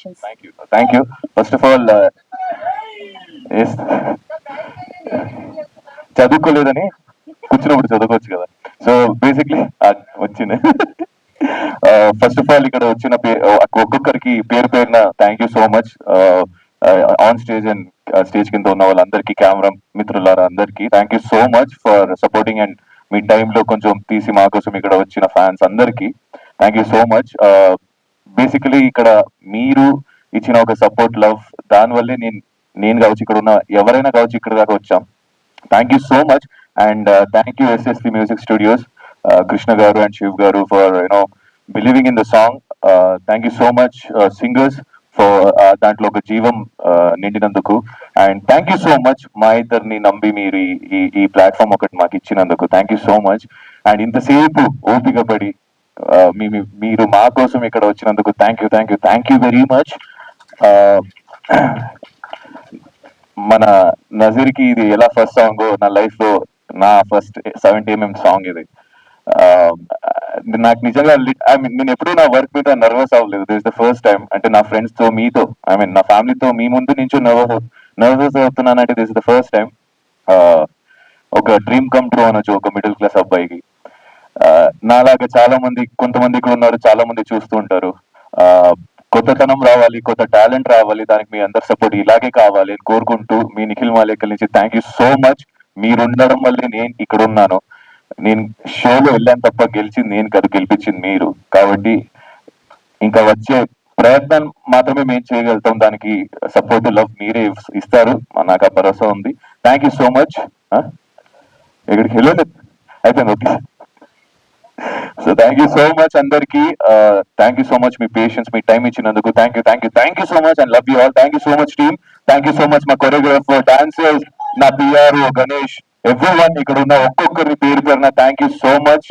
congratulations. Thank you first of all చదువుకోలేదని కూర్చున్నప్పుడు చదువుకోవచ్చు కదా. సో బేసిక్లీ వచ్చింది. ఫస్ట్ ఆఫ్ ఆల్ ఇక్కడ వచ్చిన ఒక్కొక్కరికి పేరు పేరున thank you so much. On stage and stage కింద ఉన్న వాళ్ళందరికీ, కెమెరా మిత్రులారా అందరికీ thank you so much for supporting and మీ టైంలో కొంచెం తీసి మా కోసం ఇక్కడ వచ్చిన ఫ్యాన్స్ అందరికీ thank you so much. Basically ఇక్కడ మీరు ఇచ్చిన ఒక సపోర్ట్, లవ్, దానివల్లే నేను కావచ్చు, ఇక్కడ ఉన్న ఎవరైనా కావచ్చు ఇక్కడ దాకా వచ్చాం. Thank you so much. And thank you SSP music studios, Krishna garu and Shiv garu for believing in the song. Thank you so much singers for దాంట్లో ఒక జీవం నిండినందుకు. And thank you so much మా ఇద్దరిని నమ్మి మీరు ఈ ప్లాట్ఫామ్ ఒకటి మాకు ఇచ్చినందుకు thank you so much. And ఇంతసేపు ఓపిక పడి మీరు మా కోసం ఇక్కడ వచ్చినందుకు థ్యాంక్ యూ వెరీ మచ్. మన నజీర్కి ఇది ఎలా ఫస్ట్ సాంగ్ నా లైఫ్ లో, నా ఫస్ట్ 70mm సాంగ్ ఇది. నాకు నిజంగా నేను ఎప్పుడూ నా వర్క్ మీద నర్వస్ అవ్వలేదు. This the first time. అంటే నా ఫ్రెండ్స్ తో, మీతో, నా ఫ్యామిలీతో మీ ముందు నుంచి నర్వస్ అవుతున్నానంటే దిస్ ద ఫస్ట్ టైం. ఒక డ్రీమ్ కమ్ ట్రూ అనొచ్చు ఒక మిడిల్ క్లాస్ అబ్బాయికి. నాలాగా చాలా మంది, కొంతమంది ఇక్కడ ఉన్నారు, చాలా మంది చూస్తూ ఉంటారు. కొత్తతనం రావాలి, కొత్త టాలెంట్ రావాలి, దానికి మీ అందరి సపోర్ట్ ఇలాగే కావాలి అని కోరుకుంటూ మీ నిఖిల్ మాలేకల్ నుంచి థ్యాంక్ యూ సో మచ్. మీరు ఉండడం వల్లే నేను ఇక్కడ ఉన్నాను. నేను షోలో వెళ్ళాను తప్ప గెలిచింది నేను కాదు, గెలిపించింది మీరు. కాబట్టి ఇంకా వచ్చే ప్రయత్నం మాత్రమే మేము చేయగలుగుతాం. దానికి సపోర్ట్, లవ్ మీరే ఇస్తారు, నాకు ఆ భరోసా ఉంది. Thank you so much. ఎక్కడికి వెళ్ళలేదు అయిపోయింది. Okay. So thank you so much అందరికి. థ్యాంక్ యూ సో మచ్ మీ పేషెన్స్, మీ టైం ఇచ్చినందుకు thank you so much and love you all. Thank you so much team. Thank you so much మా choreographer, dancers, నా PRO Ganesh, everyone, ఇక్కడ ఉన్న ఒక్కొక్కరి పేరు పేరున థ్యాంక్ యూ సో మచ్.